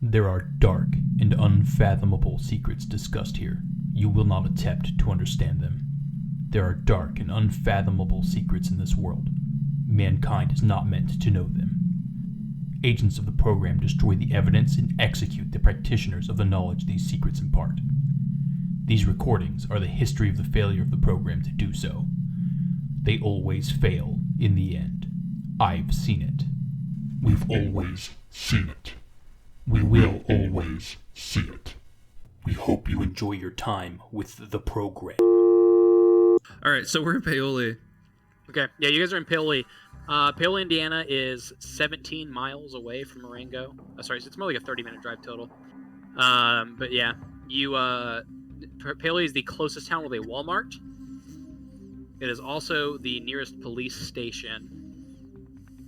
There are dark and unfathomable secrets discussed here. You will not attempt to understand them. There are dark and unfathomable secrets in this world. Mankind is not meant to know them. Agents of the program destroy the evidence and execute the practitioners of the knowledge these secrets impart. These recordings are the history of the failure of the program to do so. They always fail in the end. I've seen it. We've always seen it. We will always see it. We hope you enjoy your time with the program. Alright, so we're in Paoli. Okay, yeah, you guys are in Paoli. Paoli, Indiana is 17 miles away from Marengo. Sorry, so it's more like a 30-minute drive total. But yeah, Paoli is the closest town with a Walmart. It is also the nearest police station.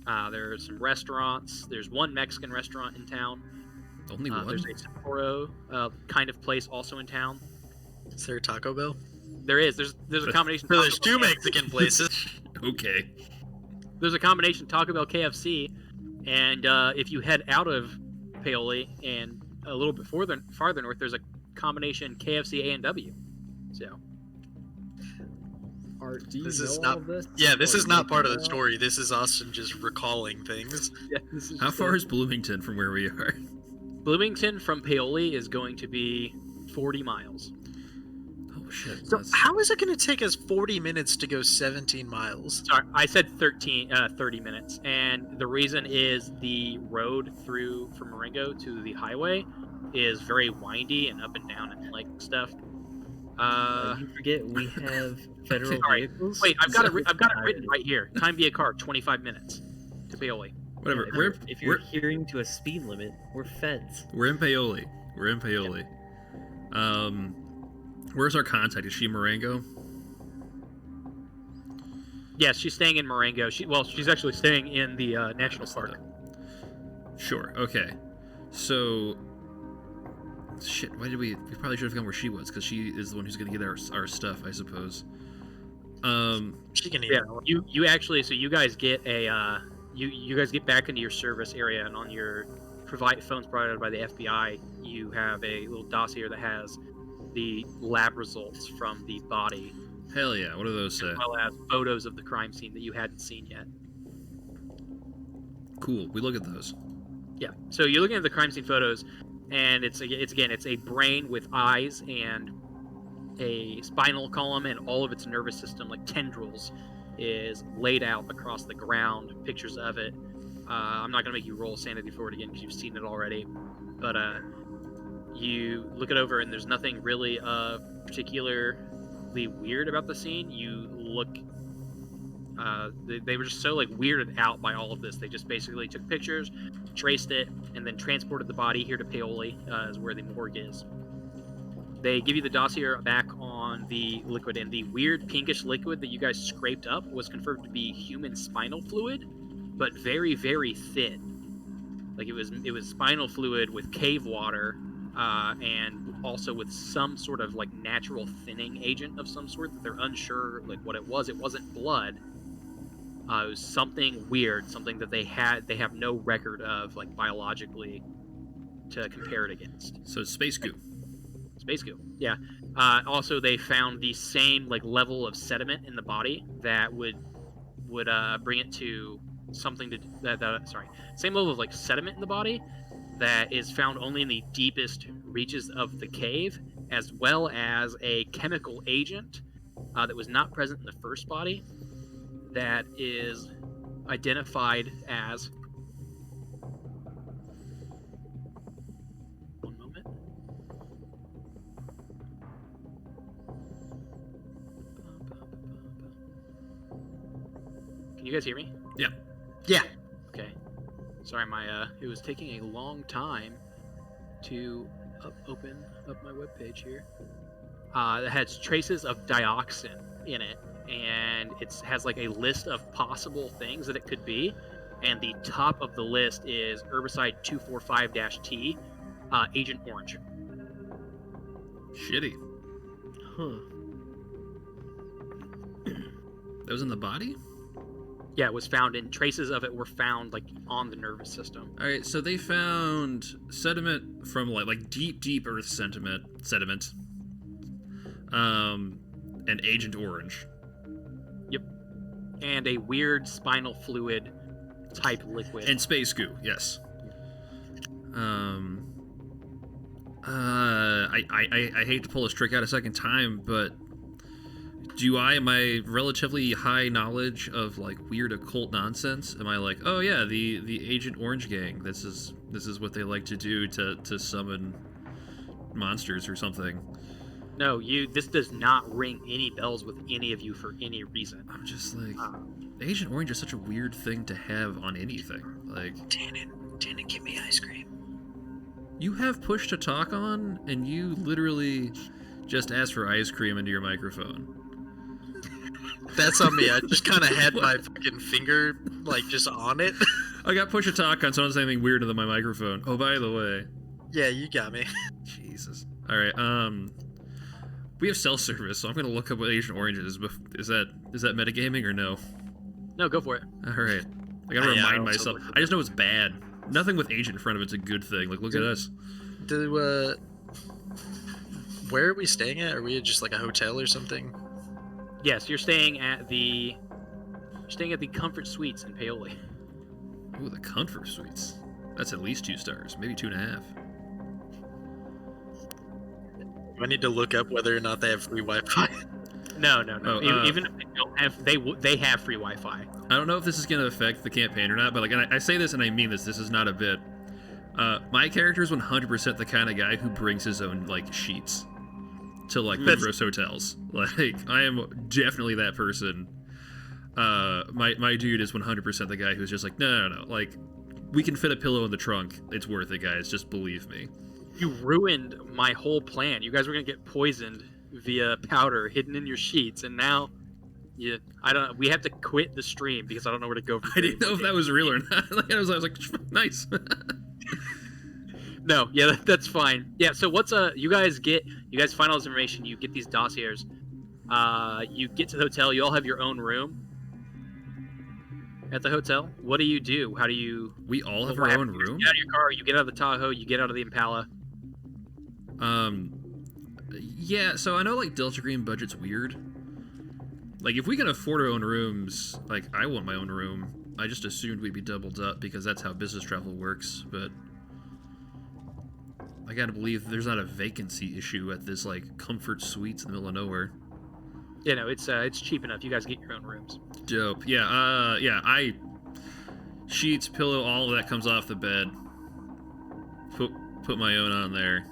There are some restaurants. There's one Mexican restaurant in town. Only one? There's a Sapporo kind of place also in town. Is there a Taco Bell? There is. There's a combination. So there's two Mexican places. Okay. There's a combination Taco Bell, KFC, and if you head out of Paoli and a little bit farther north, there's a combination KFC A&W. So. Art, do you This know is all not. of this? Yeah, this Or is not making part of it the up? story. This is Austin just recalling things. Yeah, this is How far is Bloomington from where we are? Bloomington from Paoli is going to be 40 miles. Oh shit. So how is it going to take us 40 minutes to go 17 miles? Sorry, I said 30 minutes, and the reason is the road from Marengo to the highway is very windy and up and down and like stuff. You forget we have federal Sorry. vehicles. Wait, I've got it written right here. Time via car, 25 minutes to Paoli. Whatever. If you're adhering to a speed limit, we're feds. We're in Paoli. Where's our contact? Is she Marengo? Yes, she's staying in Marengo. She's actually staying in the national park. Sure. Okay. So, shit. Why did we probably should have gone where she was, because she is the one who's going to get our stuff, I suppose. She can Yeah. You actually. So you guys get a. You guys get back into your service area, and on your phones provided by the FBI, you have a little dossier that has the lab results from the body, Hell yeah. What do those say? as well as photos of the crime scene that you hadn't seen yet. Cool. We look at those. Yeah. So you're looking at the crime scene photos, and it's a brain with eyes and a spinal column, and all of its nervous system, like tendrils, is laid out across the ground. Pictures of it. I'm not gonna make you roll sanity for it again because you've seen it already, but you look it over and there's nothing really particularly weird about the scene. You look. They were just so like weirded out by all of this. They just basically took pictures, traced it, and then transported the body here to Paoli, is where the morgue is. They give you the dossier back on the liquid, and the weird pinkish liquid that you guys scraped up was confirmed to be human spinal fluid, but very, very thin. Like it was spinal fluid with cave water, and also with some sort of like natural thinning agent of some sort that they're unsure like what it was. It wasn't blood. It was something weird, something that they have no record of like biologically to compare it against. So it's space goo. Space goo, yeah. Also, they found the same like level of sediment in the body that would bring it to something to same level of like sediment in the body that is found only in the deepest reaches of the cave, as well as a chemical agent that was not present in the first body that is identified as. One moment. Can you guys hear me? Yeah. Yeah. Okay. Sorry, it was taking a long time to open up my webpage here. It has traces of dioxin in it, and it has like a list of possible things that it could be, and the top of the list is herbicide 245-T, Agent Orange. Shitty. Huh. That was in the body? Yeah, it was found, and traces of it were found like on the nervous system. All right, so they found sediment from like deep earth sediment, and Agent Orange. Yep. And a weird spinal fluid type liquid. And space goo, yes. I hate to pull this trick out a second time, but my relatively high knowledge of like weird occult nonsense, am I like, oh yeah, the Agent Orange gang, this is what they like to do to summon monsters or something? No, this does not ring any bells with any of you for any reason. I'm just like, Agent Orange is such a weird thing to have on anything. Like, Tannen, give me ice cream. you have push to talk on, and you literally just asked for ice cream into your microphone. That's on me. I just kind of had my fucking finger, like, just on it. I got push to talk on, so I don't say anything weird into my microphone. Oh, by the way. Yeah, you got me. Jesus. All right. We have cell service, so I'm gonna look up what Agent Orange is. Is that metagaming or no? No, go for it. All right. I gotta remind myself. I just know it's bad. Nothing with Agent in front of it's a good thing. Like, look at us. Where are we staying at? Are we at just like a hotel or something? Yes, you're staying at the Comfort Suites in Paoli. Ooh, the Comfort Suites. That's at least 2 stars, maybe 2.5. Do I need to look up whether or not they have free Wi-Fi? No. Oh, Even if they don't have, they have free Wi-Fi. I don't know if this is gonna affect the campaign or not, but like, and I say this and I mean this. This is not a bit. My character is 100% the kind of guy who brings his own like sheets to like the gross hotels. Like, I am definitely that person. My dude is 100% the guy who's just like, no. Like, we can fit a pillow in the trunk. It's worth it, guys. Just believe me. You ruined my whole plan. You guys were gonna get poisoned via powder hidden in your sheets, and now, we have to quit the stream because I don't know where to go. I didn't know if that was real or not. Like, I was like, nice. No, yeah, that's fine. Yeah, so you guys find all this information, you get these dossiers, you get to the hotel, you all have your own room at the hotel. What do you do? How do you... We all have our own room? You get out of your car, you get out of the Tahoe, you get out of the Impala. Yeah, so I know like Delta Green budget's weird. Like, if we can afford our own rooms, like, I want my own room. I just assumed we'd be doubled up because that's how business travel works, but I gotta believe there's not a vacancy issue at this like Comfort Suites in the middle of nowhere. Yeah, no, it's cheap enough. You guys get your own rooms. Dope. Yeah, I sheets, pillow, all of that comes off the bed. Put my own on there.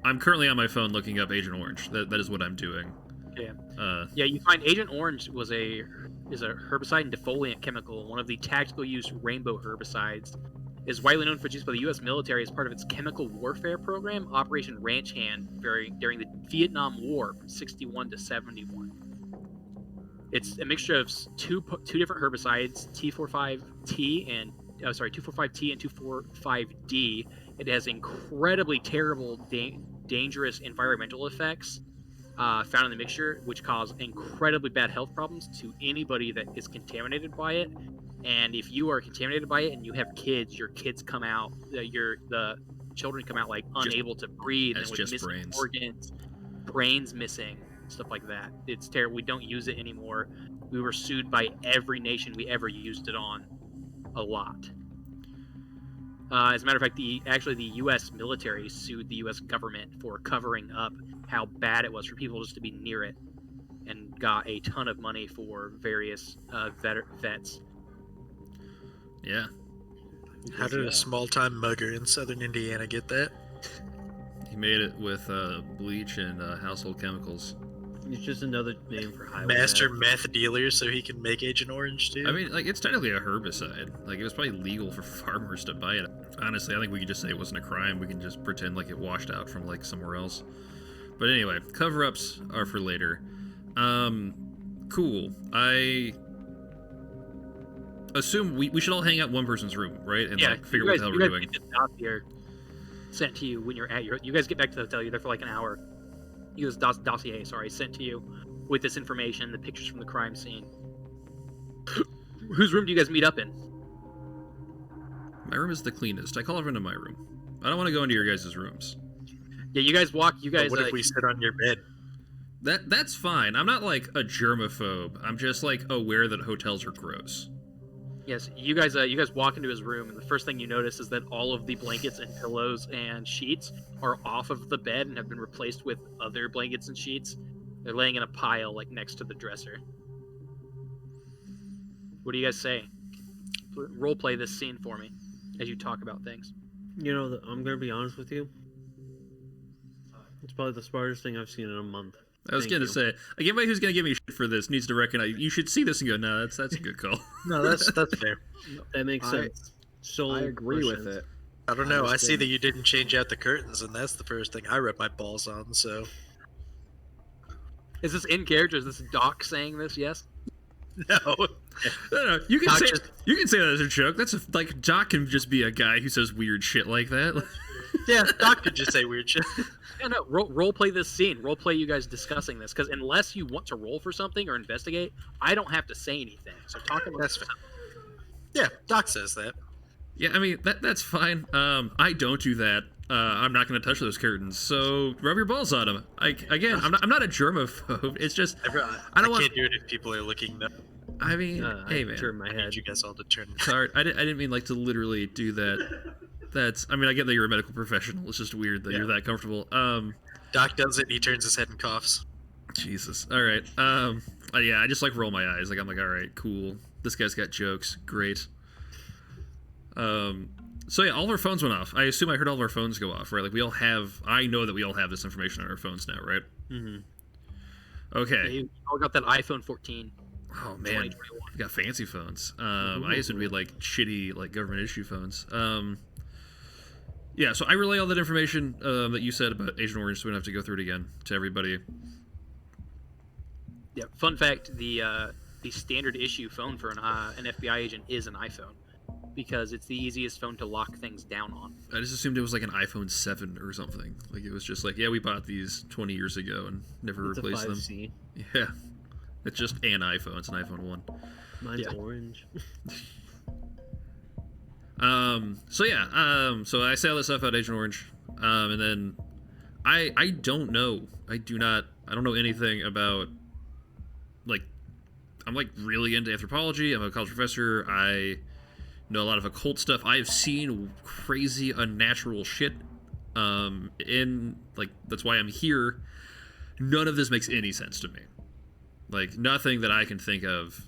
I'm currently on my phone looking up Agent Orange. That is what I'm doing. Yeah. You find Agent Orange is a herbicide and defoliant chemical, one of the tactical use rainbow herbicides. Is widely known for its use by the U.S. military as part of its chemical warfare program, Operation Ranch Hand, during the Vietnam War from 61 to 71. It's a mixture of two different herbicides, 2,4,5-T and 2,4,5-D. It has incredibly terrible, dangerous environmental effects found in the mixture, which cause incredibly bad health problems to anybody that is contaminated by it. And if you are contaminated by it and you have kids, your kids come out, the children come out like unable to breathe and with missing brains. Organs, brains missing, stuff like that. It's terrible. We don't use it anymore. We were sued by every nation we ever used it on, a lot. As a matter of fact, the U.S. military sued the U.S. government for covering up how bad it was for people just to be near it, and got a ton of money for various vets. Yeah. How did a small-time mugger in southern Indiana get that? He made it with bleach and household chemicals. It's just another name for highway. Master meth dealer, so he can make Agent Orange too. I mean, like, it's technically a herbicide. Like, it was probably legal for farmers to buy it. Honestly, I think we could just say it wasn't a crime. We can just pretend like it washed out from like somewhere else. But anyway, cover-ups are for later. Cool. I assume we should all hang out in one person's room, right? And like figure out what the hell we're doing. Get this dossier sent to you when you're at you guys get back to the hotel. You're there for like an hour. You get this dossier, sent to you. with this information, the pictures from the crime scene. Whose room do you guys meet up in? My room is the cleanest. I call everyone to my room. I don't want to go into your guys' rooms. Yeah, you guys walk. You guys. But what if we sit on your bed? That's fine. I'm not like a germaphobe. I'm just like aware that hotels are gross. Yes, you guys walk into his room, and the first thing you notice is that all of the blankets and pillows and sheets are off of the bed and have been replaced with other blankets and sheets. They're laying in a pile, like, next to the dresser. What do you guys say? Role play this scene for me as you talk about things. You know, I'm gonna be honest with you. It's probably the smartest thing I've seen in a month. I was going to say, like, anybody who's going to give me shit for this needs to recognize, you should see this and go, no, that's a good call. No, that's fair. That makes sense. So I agree with it. I don't know. I see that you didn't change out the curtains, and that's the first thing I rip my balls on, so... Is this in character? Is this Doc saying this? Yes? No. No, you can Doc say just- you can say that as a joke. Like Doc can just be a guy who says weird shit like that. Yeah, Doc could just say weird shit. Yeah, no, role play this scene. Role play you guys discussing this, because unless you want to roll for something or investigate, I don't have to say anything. So talk about That's fair. Yeah, Doc says that. Yeah, I mean that's fine. I don't do that. I'm not going to touch those curtains. So rub your balls on them. Again, I'm not a germaphobe. It's just I can't do it if people are looking. Though. I mean, hey man, Turn my I head. need you guys all to turn. sorry, I didn't mean like to literally do that. I mean, I get that you're a medical professional. It's just weird that you're that comfortable. Doc does it, and he turns his head and coughs. Jesus. All right. Yeah, I just like roll my eyes. Like I'm like, all right, cool. This guy's got jokes. Great. So yeah, all of our phones went off. I assume I heard all of our phones go off, right? Like I know that we all have this information on our phones now, right? Mm-hmm. Okay. You all got that iPhone 14. Oh man, 2021. we got fancy phones. I assumed we had like shitty like government issue phones. Yeah, so I relay all that information that you said about Agent Orange, so we don't have to go through it again to everybody. Yeah. Fun fact: the standard issue phone for an FBI agent is an iPhone, because it's the easiest phone to lock things down on. I just assumed it was like an iPhone 7 or something. Like it was just like, yeah, we bought these 20 years ago and never It's replaced a them. 5C. Yeah, it's just an iPhone. It's an iPhone 1. Mine's Yeah. orange. So I say all this stuff about Agent Orange, and then I don't know. I don't know anything about, like, I'm like really into anthropology. I'm a college professor. I know a lot of occult stuff. I've seen crazy unnatural shit. That's why I'm here. None of this makes any sense to me. Like nothing that I can think of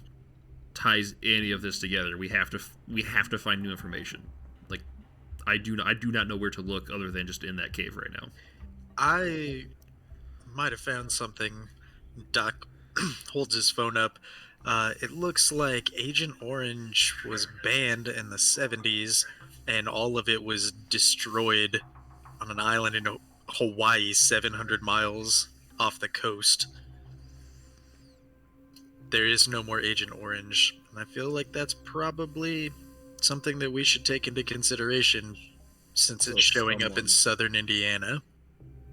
ties any of this together. We have to find new information. Like I do not know where to look other than just in that cave right now. I might have found something. Doc holds his phone up. It looks like Agent Orange was banned in the 70s, and all of it was destroyed on an island in Hawaii, 700 miles off the coast. There is no more Agent Orange, and I feel like that's probably something that we should take into consideration, since it's showing up in southern Indiana.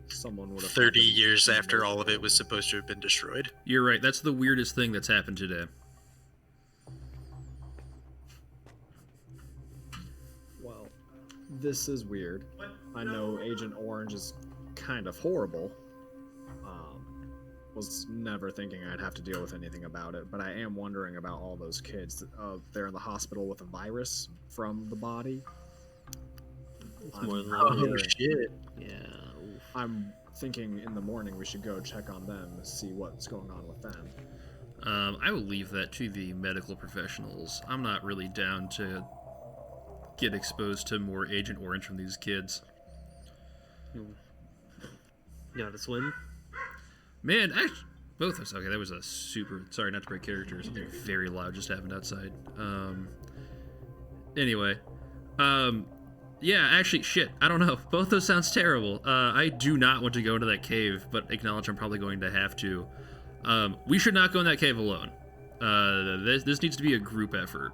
Someone would have 30 years after all of it was supposed to have been destroyed. You're right. That's the weirdest thing that's happened today. Well, this is weird. I know Agent Orange is kind of horrible. Was never thinking I'd have to deal with anything about it, but I am wondering about all those kids. They're in the hospital with a virus from the body. It's more than Oh, likely. shit. Yeah. Oof. I'm thinking in the morning we should go check on them and see what's going on with them. I will leave that to the medical professionals. I'm not really down to get exposed to more Agent Orange from these kids. You know how to swim? Man, actually, both of us. Okay, that was a super. Sorry, not to break character. Something very loud just happened outside. Anyway, yeah, actually, shit. I don't know. Both those sounds terrible. I do not want to go into that cave, but acknowledge I'm probably going to have to. We should not go in that cave alone. This needs to be a group effort.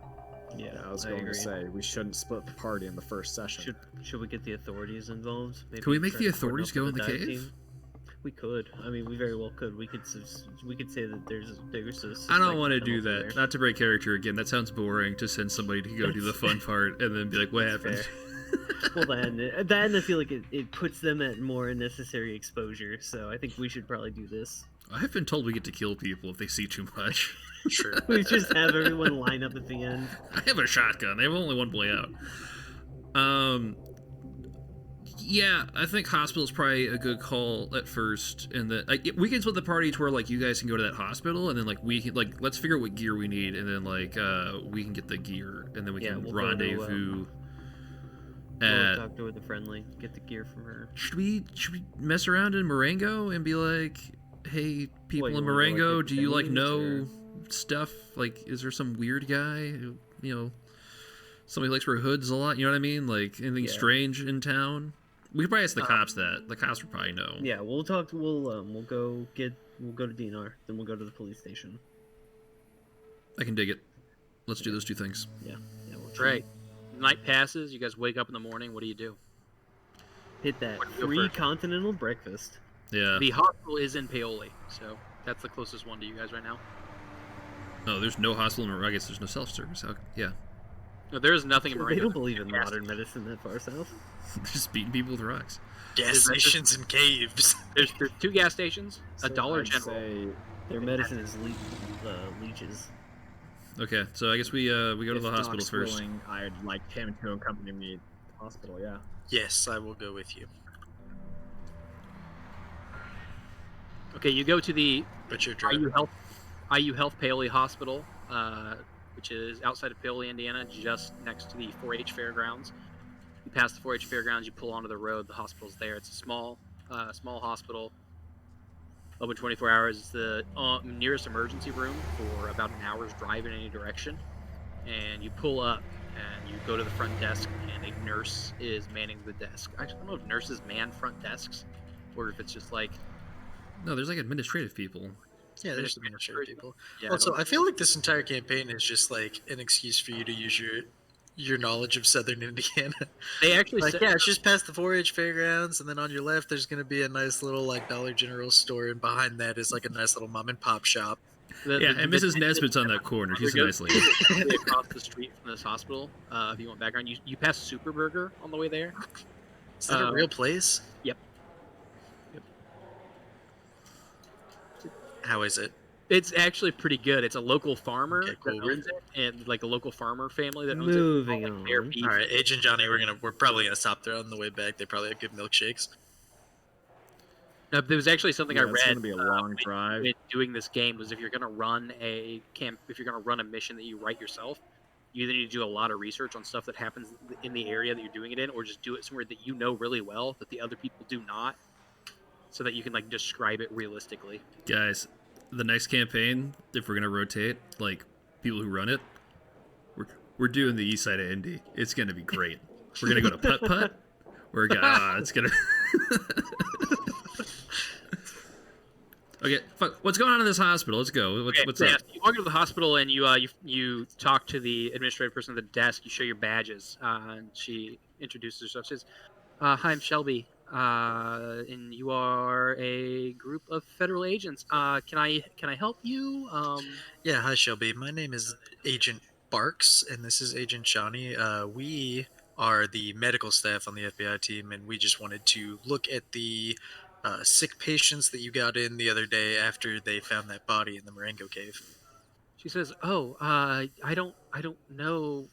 Yeah, I was I going agree. to say we shouldn't split the party in the first session. Should we get the authorities involved? Maybe Can we make the try to coordinate authorities go up in the with dive cave? team? We could. I mean, we very well could. We could say that there's a I don't want to suspected do criminal that. there. Not to break character again. That sounds boring to send somebody to go do the fun part and then be like, what That's happened? Well, then I feel like it puts them at more unnecessary exposure. So I think we should probably do this. I've been told we get to kill people if they see too much. Sure. We just have everyone line up at the end. I have a shotgun. I have only one way out. Yeah, I think hospital's probably a good call at first, and that like we can split the party to where like you guys can go to that hospital, and then like we can like let's figure out what gear we need, and then like we can get the gear, and then we can we'll rendezvous. We'll talk to her, the friendly, get the gear from her. Should we mess around in Marengo and be like, hey, people What, in you wanna go, like, Marengo, get do you like things, know or- stuff? Like, is there some weird guy who somebody who likes wear hoods a lot? You know what I mean? Like anything Yeah. strange in town? We could probably ask the cops that. The cops would probably know. Yeah, we'll talk. We'll go to DNR, then we'll go to the police station. I can dig it. Let's do those two things. Yeah, we'll Great. Night passes. You guys wake up in the morning. What do you do? hit that Where do you go free first? continental breakfast. Yeah. The hospital is in Paoli, so that's the closest one to you guys right now. No, there's no hospital. I guess there's no self-service. Yeah. No, there is nothing in They Marengo. don't believe in modern medicine that far south. They're just beating people with rocks. Gas Is that just- stations and caves. There's 2 gas stations, a So Dollar I'd General. say Their medicine is leeches. Okay, so I guess we go to if the hospital Doc's first. willing, I'd like him to accompany me to the hospital. Yeah. Yes, I will go with you. Okay, you go to the But you're IU driving. Health Paoli Hospital, which is outside of Paoli, Indiana, just next to the 4-H fairgrounds. You pass the 4-H fairgrounds, you pull onto the road. The hospital's there. It's a small hospital, open 24 hours. It's the nearest emergency room for about an hour's drive in any direction. And you pull up and you go to the front desk, and a nurse is manning the desk. I don't know if nurses man front desks, or if it's just like No, there's like administrative people. Yeah, there's administrative people. yeah. Also, I feel like this entire campaign is just like an excuse for you to use your knowledge of Southern Indiana. They actually Like, said, yeah, it's just past the 4-H fairgrounds, and then on your left, there's gonna be a nice little like Dollar General store, and behind that is like a nice little mom and pop shop. Yeah, and Mrs. Nesbitt's on that corner. She's a nice lady. across the street from this hospital. If you want background, you pass Super Burger on the way there. Is that a real place? Yep. How is it? It's actually pretty good. It's a local farmer Okay, cool. that owns it, and like a local farmer family that owns Moving it. on. Their beef. All right, Agent Johnny, we're probably gonna stop there on the way back. They probably have good milkshakes. Now, there was actually something I Yeah, it's read gonna be a long drive. when doing this game was if you're gonna run a mission that you write yourself, you either need to do a lot of research on stuff that happens in the area that you're doing it in, or just do it somewhere that you know really well that the other people do not, so that you can like describe it realistically. Guys, the next campaign, if we're gonna rotate, like people who run it, we're doing the east side of Indy. It's gonna be great. We're gonna go to Putt Putt. We're gonna it's gonna Okay, fuck. What's going on in this hospital? Let's go. What's Yeah, up? so you walk into the hospital and you talk to the administrative person at the desk. You show your badges, and she introduces herself. She says, "Hi, I'm Shelby, and you are a group of federal agents. Can I help you?" Yeah, hi Shelby. My name is Agent Barks, and this is Agent Johnny. We are the medical staff on the FBI team, and we just wanted to look at the sick patients that you got in the other day after they found that body in the Marengo cave. She says, "Oh, I don't know.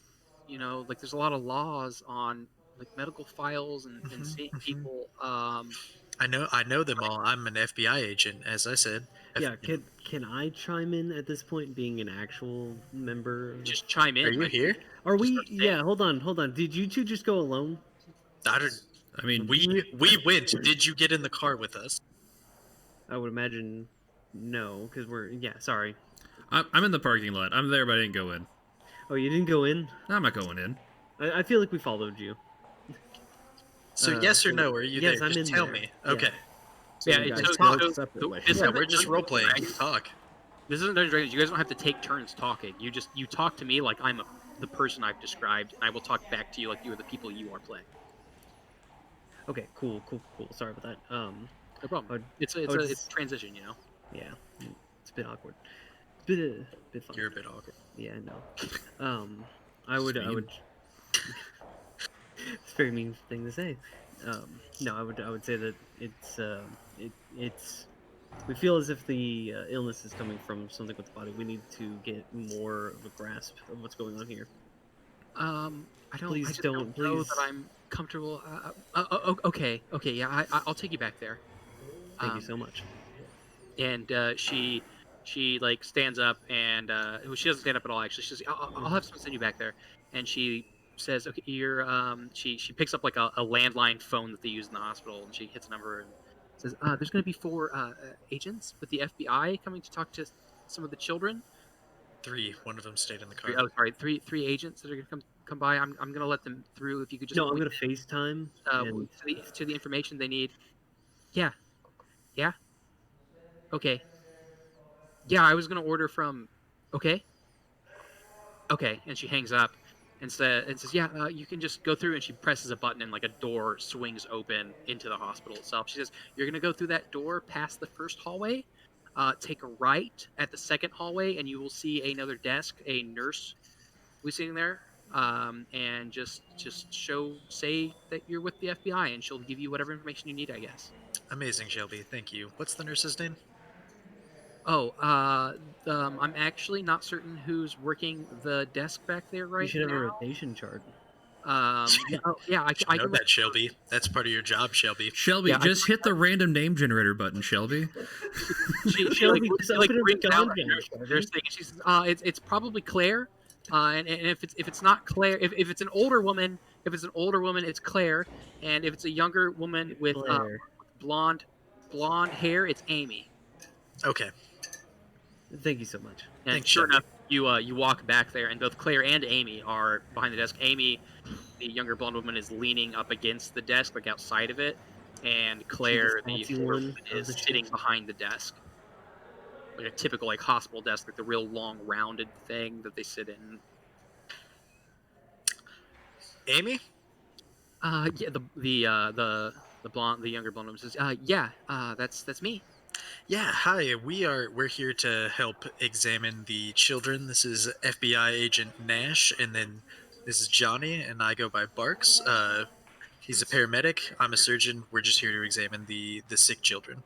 You know, like there's a lot of laws on like medical files and seeing people. I know them all. I'm an FBI agent, as I said. Yeah, can I chime in at this point, being an actual member? Of Just chime in. Are you like, here? Are we? start saying- Yeah, hold on. Did you two just go alone? I don't, I mean, we went. Did you get in the car with us? I would imagine no, because sorry. I'm in the parking lot. I'm there, but I didn't go in. Oh, you didn't go in? No, I'm not going in. I feel like we followed you. So yes or no? Are you yes, there? I'm Just in tell there. me. Yeah. Okay. So Yeah, you guys so- talk so- separately. this Yeah, is- we're just role playing. You talk. This isn't Dungeons and Dragons. You guys don't have to take turns talking. You talk to me like I'm the person I've described, and I will talk back to you like you are the people you are playing. Okay, cool. Sorry about that. No problem. would- It's I would it's s- a transition, you know. Yeah, it's a bit awkward. It's a bit funny. You're a bit awkward. Yeah, no. I would. Mean. It's a very mean thing to say. No, I would say that it's. We feel as if the illness is coming from something with the body. We need to get more of a grasp of what's going on here. I don't. I Please just don't. don't know that Please. I'm comfortable. Okay. Yeah, I'll take you back there. Thank you Um, so much. and she like stands up and well, she doesn't stand up at all. Actually, she says, "I'll have someone send you back there." And she says, "Okay, you're." She picks up like a landline phone that they use in the hospital, and she hits a number and says, "There's going to be 4 agents with the FBI coming to talk to some of the children." 3. One of them stayed in the car. Oh, sorry, three agents that are going to come by. I'm going to let them through. If you could just No, I'm point gonna FaceTime and to the information they need. Yeah, yeah, okay. Yeah, I was going to order from. Okay. Okay, and she hangs up and says, "Yeah, you can just go through." And she presses a button, and like a door swings open into the hospital itself. She says, "You're gonna go through that door past the first hallway, take a right at the second hallway, and you will see another desk. A nurse will be sitting there, and just say that you're with the FBI, and she'll give you whatever information you need, I guess." Amazing, Shelby. Thank you. What's the nurse's name? Oh, I'm actually not certain who's working the desk back there you right should have a now. rotation chart. Yeah, oh, yeah, You should I know can let that, Shelby. That's part of your job, Shelby. Shelby, Yeah, just hit the random name generator button, Shelby. she like Shelby, just like open brings a out gun a then, Shelby. nurse thing, and she says, it's probably Claire, and if it's not Claire, if it's an older woman, it's Claire, and if it's a younger woman with Claire. blonde hair, it's Amy." Okay. Thank you so much. And Thanks, sure Shelby. enough, you walk back there, and both Claire and Amy are behind the desk. Amy, the younger blonde woman, is leaning up against the desk, like outside of it, and Claire, the fancy older one woman, of is the sitting shift. behind the desk, like a typical like hospital desk, like the real long rounded thing that they sit in. Amy? Yeah, the younger blonde woman says, yeah, that's me. Yeah, hi. We're here to help examine the children. This is FBI agent Nash, and then this is Johnny, and I go by Barks. He's a paramedic. I'm a surgeon. We're just here to examine the sick children.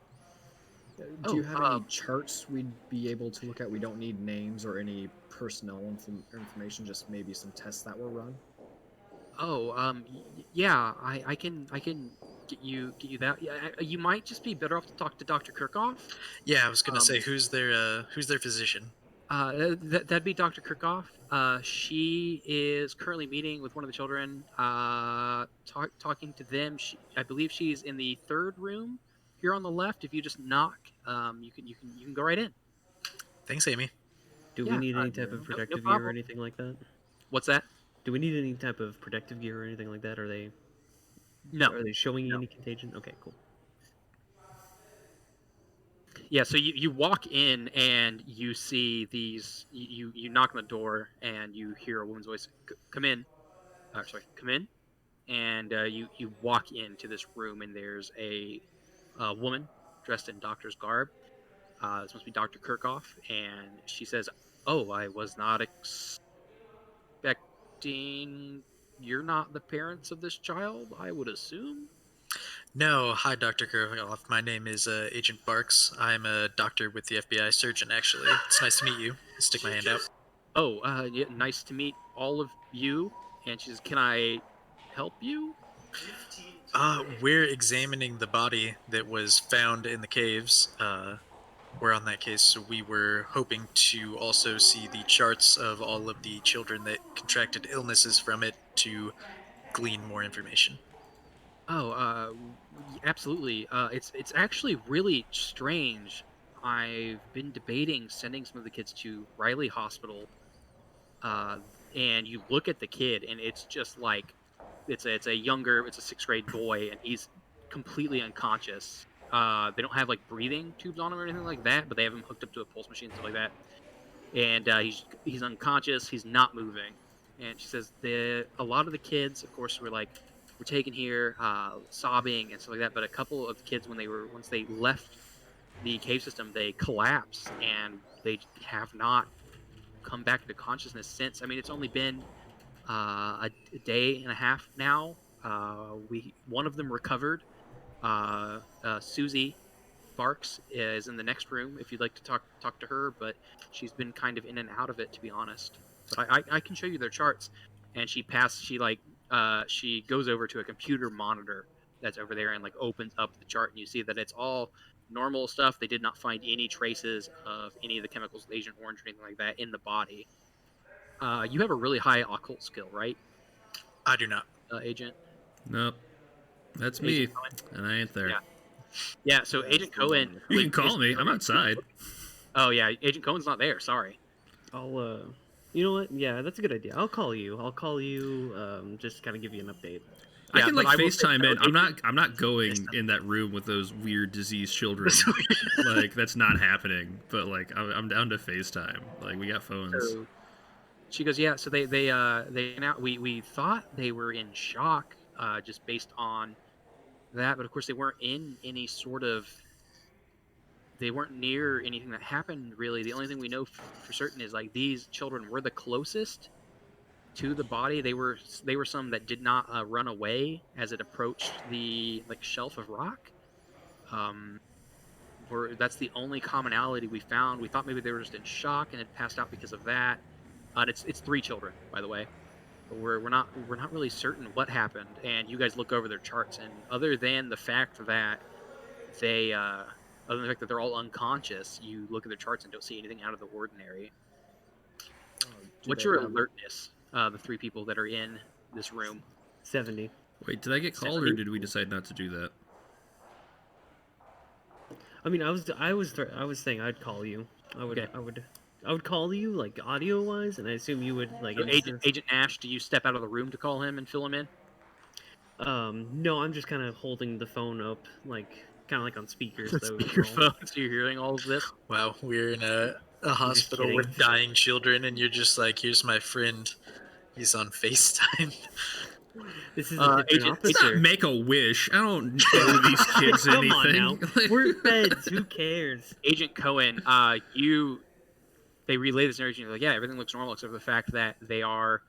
Do you Oh, have any charts we'd be able to look at? We don't need names or any personnel information, just maybe some tests that were run. yeah, I can get you that. Yeah, you might just be better off to talk to Dr. Kirchhoff. Yeah, I was gonna Um, say who's their physician. That'd be Dr. Kirchhoff. She is currently meeting with one of the children, talking to them. I believe she's in the third room here on the left. If you just knock, you can go right in. Thanks, Amy. Do Yeah, we need any type no of protective gear problem. or anything like that? What's that? Do we need any type of protective gear or anything like that? No. Are they showing No. any contagion? Okay, cool. Yeah, so you walk in and you see these. You knock on the door and you hear a woman's voice. Come in. Sorry, come in. And you walk into this room and there's a woman dressed in doctor's garb. This must be Dr. Kirchhoff, and she says, "Oh, I was not expecting. You're not the parents of this child, I would assume." No, hi, Dr. Kurhoff. My name is Agent Barks. I'm a doctor with the FBI, surgeon, actually. It's nice to meet you. Stick my hand out. Oh, yeah, nice to meet all of you. And she says, "Can I help you?" We're examining the body that was found in the caves. We're on that case, so we were hoping to also see the charts of all of the children that contracted illnesses from it to glean more information. Oh, absolutely. It's actually really strange. I've been debating sending some of the kids to Riley Hospital, uh, and you look at the kid, and it's just like it's a sixth grade boy, and he's completely unconscious. They don't have like breathing tubes on him or anything like that, but they have him hooked up to a pulse machine and stuff like that. And he's unconscious. He's not moving. And she says a lot of the kids, of course, were were taken here, sobbing and stuff like that. But a couple of the kids, once they left the cave system, they collapsed and they have not come back into consciousness since. I mean, it's only been a day and a half now. One of them recovered. Susie Barks is in the next room if you'd like to talk to her, but she's been kind of in and out of it, to be honest. But I can show you their charts. And she goes over to a computer monitor that's over there and like opens up the chart, and you see that it's all normal stuff. They did not find any traces of any of the chemicals, Agent Orange or anything like that, in the body. You have a really high occult skill, right, I do not. Agent? Nope. That's me, Agent Cohen? and I ain't there. Yeah. Yeah, so That's Agent the one Cohen. in the You can call me. I'm outside. Oh yeah, Agent Cohen's not there. Sorry. I'll you know what? Yeah, that's a good idea. I'll call you. Just kind of give you an update. I Yeah, can but like I will say FaceTime though, in. I'm not going in that room with those weird diseased children. Like that's not happening. But like I'm down to FaceTime. Like we got phones. So she goes, yeah. So we thought they were in shock, just based on that, but of course they weren't in any sort of. They weren't near anything that happened really. The only thing we know for certain is like these children were the closest to the body. They were some that did not run away as it approached the like shelf of rock. That's the only commonality we found. We thought maybe they were just in shock and had passed out because of that. And it's 3 children, by the way. But we're not really certain what happened. And you guys look over their charts, and other than the fact that they're all unconscious, you look at their charts and don't see anything out of the ordinary. What's your alertness? The 3 people that are in this room. 70. Wait, did I get called or did we decide not to do that? I mean, I was saying I'd call you. I would call you like audio wise, and I assume you would like. So Agent Nash, do you step out of the room to call him and fill him in? No, I'm just kind of holding the phone up, like kind of like on speakers. Speakerphone, so you're hearing all of this. Wow, we're in a hospital with dying children, and you're just like, here's my friend. He's on FaceTime. This is Agent. Let's not make a wish. I don't know these kids Come on anything. now. We're feds. Who cares? Agent Cohen, they relay this narration. You're like, yeah, everything looks normal except for the fact that they are,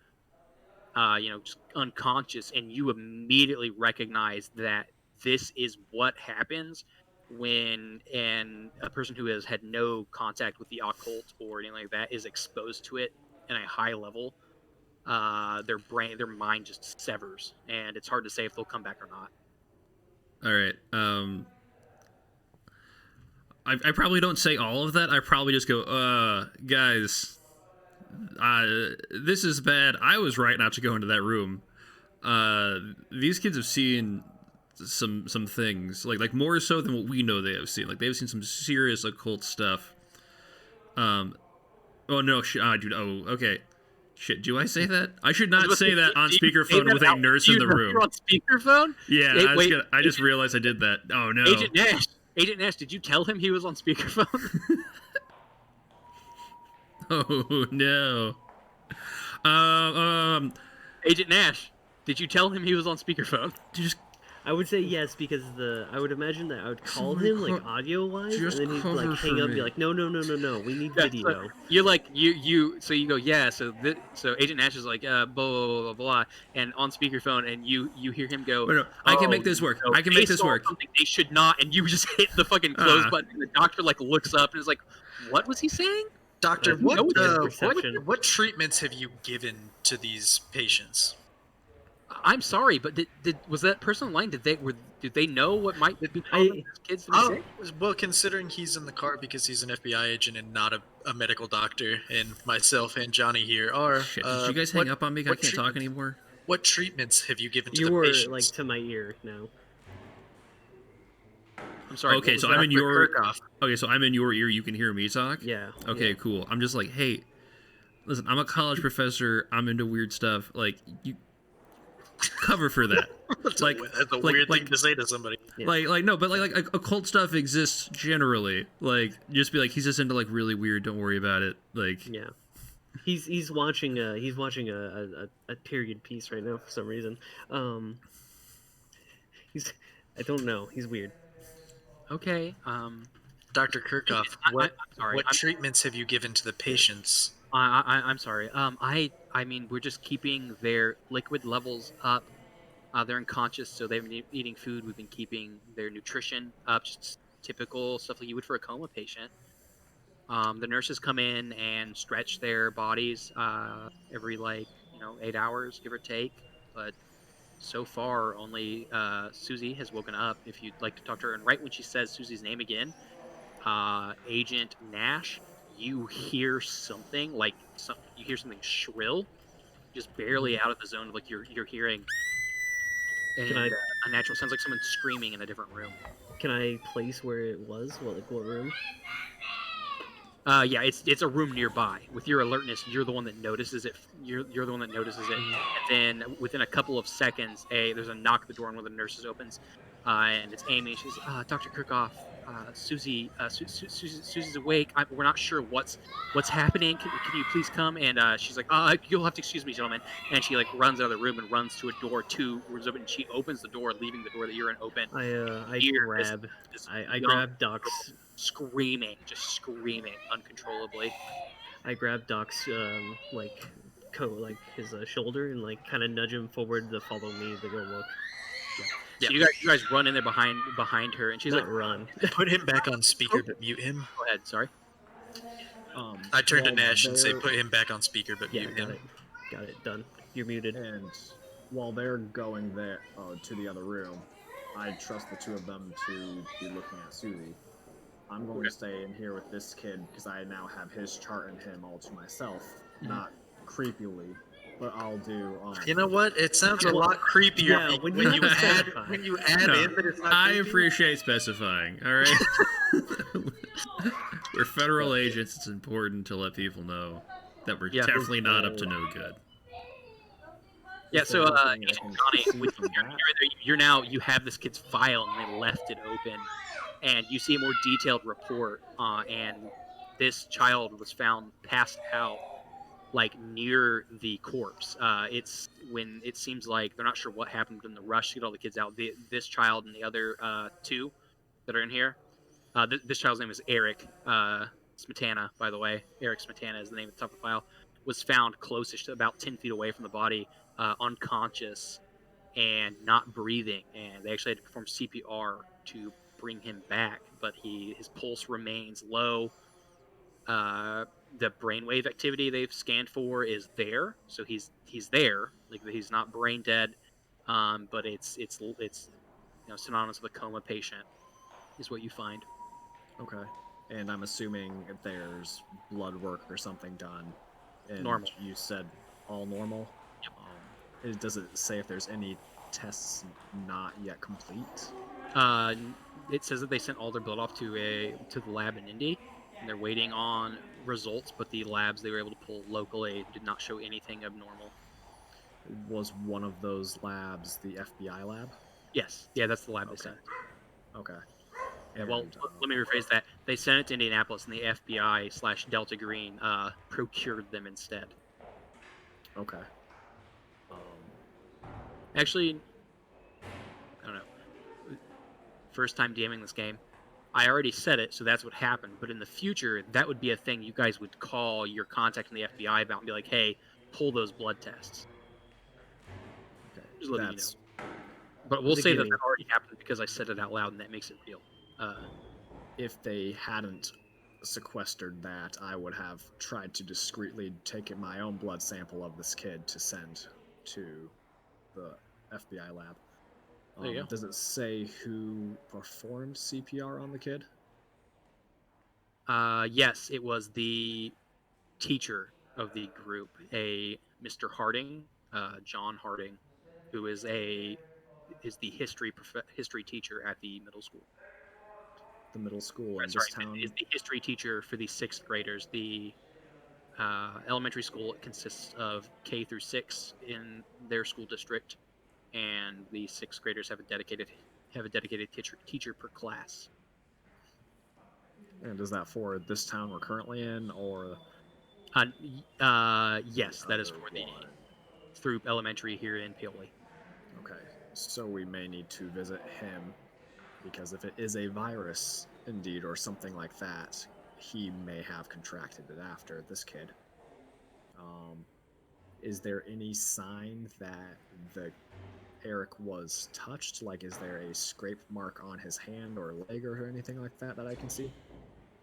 just unconscious, and you immediately recognize that this is what happens when a person who has had no contact with the occult or anything like that is exposed to it in a high level. Their mind just severs, and it's hard to say if they'll come back or not. All right. I probably don't say all of that. I probably just go, guys, this is bad. I was right not to go into that room. These kids have seen some things, like more so than what we know they have seen. Like they've seen some serious occult stuff. Oh no, dude. Oh, okay. Shit, do I say that? I should not say that on speakerphone with a nurse in the room. You're on speakerphone? Yeah, I just realized I did that. Oh no. Agent Nash, did you tell him he was on speakerphone? Oh no. Agent Nash, did you tell him he was on speakerphone? I would say yes, because I would imagine that I would call him like audio wise, and then he'd like hang up and be like, no, we need video. So you're like so you go, yeah. So Agent Nash is like blah blah blah blah, and on speakerphone, and you hear him go, no, I can make this work. I can make this work. Something they should not, and you just hit the fucking close button, and the doctor like looks up and is like, what was he saying? Doctor, what treatments have you given to these patients? I'm sorry, but was that person online? Did they know what might be causing these kids to be sick? Well, considering he's in the car because he's an FBI agent and not a medical doctor, and myself and Johnny here are. Shit, did you guys hang up on me? I can't talk anymore. What treatments have you given to the patients? You were like to my ear now. I'm sorry. Okay, so I'm in your. Okay, so I'm in your ear. You can hear me talk. Yeah. Okay, cool. I'm just like, hey, listen, I'm a college professor. I'm into weird stuff. Like you. Cover for that. That's a weird thing to say to somebody. Yeah. No, but like occult stuff exists generally. Like just be like, he's just into like really weird. Don't worry about it. Like yeah, he's watching a period piece right now for some reason. I don't know. He's weird. Okay. Dr. Kirchhoff, I'm sorry. what treatments have you given to the patients? I'm sorry. I mean, we're just keeping their liquid levels up. They're unconscious, so they've been eating food. We've been keeping their nutrition up, just typical stuff like you would for a coma patient. The nurses come in and stretch their bodies every 8 hours, give or take. But so far, only Susie has woken up. If you'd like to talk to her, and right when she says Susie's name again, Agent Nash, you hear something you hear something shrill, just barely out of the zone of like you're hearing, and Can I unnatural sounds like someone screaming in a different room. can I place where it was? What room? Yeah, it's a room nearby. With your alertness, you're the one that notices it. You're the one that notices it, and then within a couple of seconds, there's a knock at the door, and one of the nurses opens, and it's Amy. She's Dr. Kirchhoff. Susie's awake. We're not sure what's happening. Can you please come? And she's like, you'll have to excuse me, gentlemen. And she like runs out of the room and runs to a door 2 rooms open. And she opens the door, leaving the door that you're in open. I Hear grab this I young grab Doc's screaming, just screaming uncontrollably. I grab Doc's like his shoulder and like kind of nudge him forward to follow me to go look. So you guys run in there behind her, and she's Not like, run. Put him back on speaker, but mute him. "Go ahead, sorry." I turned to while Nash and say, they're- put him back on speaker, but Yeah, mute got him. it. Got it. Done. You're muted. And while they're going there to the other room, I trust the two of them to be looking at Susie. I'm going to stay in here with this kid because I now have his chart and him all to myself, not creepily, but I'll do. You know what? It sounds a lot creepier Yeah, when you add specify. when you add No, in that it's not I creepy. appreciate specifying. All right, we're federal agents. It's important to let people know that we're Yeah. definitely not up to no good. Yeah, Is so there anything I Agent can Johnny, see with from that? you have this kid's file, and they left it open, and you see a more detailed report, and this child was found passed out like near the corpse. It's when it seems like they're not sure what happened in the rush to get all the kids out. This child and the other 2 that are in here. This child's name is Eric Smetana, by the way. Eric Smetana is the name at the top of the file. Was found closest to about 10 feet away from the body, unconscious and not breathing. And they actually had to perform CPR to bring him back, but his pulse remains low. The brainwave activity they've scanned for is there, so he's there. Like he's not brain dead, but it's synonymous with a coma patient is what you find. Okay. And I'm assuming if there's blood work or something done. And Normal. You said all normal? Yep. Does it say if there's any tests not yet complete? It says that they sent all their blood off to the lab in Indy, and they're waiting on results. But the labs they were able to pull locally did not show anything abnormal. Was one of those labs the FBI lab? Yes, yeah, that's the lab they sent. Okay. Yeah, well, let me rephrase that. They sent it to Indianapolis, and the FBI/Delta Green procured them instead. Okay. Actually, I don't know. First time DMing this game, I already said it, so that's what happened. But in the future, that would be a thing you guys would call your contact in the FBI about and be like, "Hey, pull those blood tests." Okay. Just letting you That's know. But we'll It's a say that gimme. that already happened because I said it out loud, and that makes it real. if they hadn't sequestered that, I would have tried to discreetly take my own blood sample of this kid to send to the FBI lab. There you go. Does it say who performed CPR on the kid? Yes, it was the teacher of the group, a Mr. Harding, John Harding, who is the history teacher at the middle school. The middle school in Sorry, this town? is the history teacher for the 6th graders. The elementary school consists of K through 6 in their school district, and the 6th graders have a dedicated teacher per class. And is that for this town we're currently in, or? Yes, that is for the Throop Elementary here in Paoli. Okay. So we may need to visit him, because if it is a virus, indeed, or something like that, he may have contracted it after this kid. Is there any sign that the Eric was touched? Like, is there a scrape mark on his hand or leg or anything like that I can see?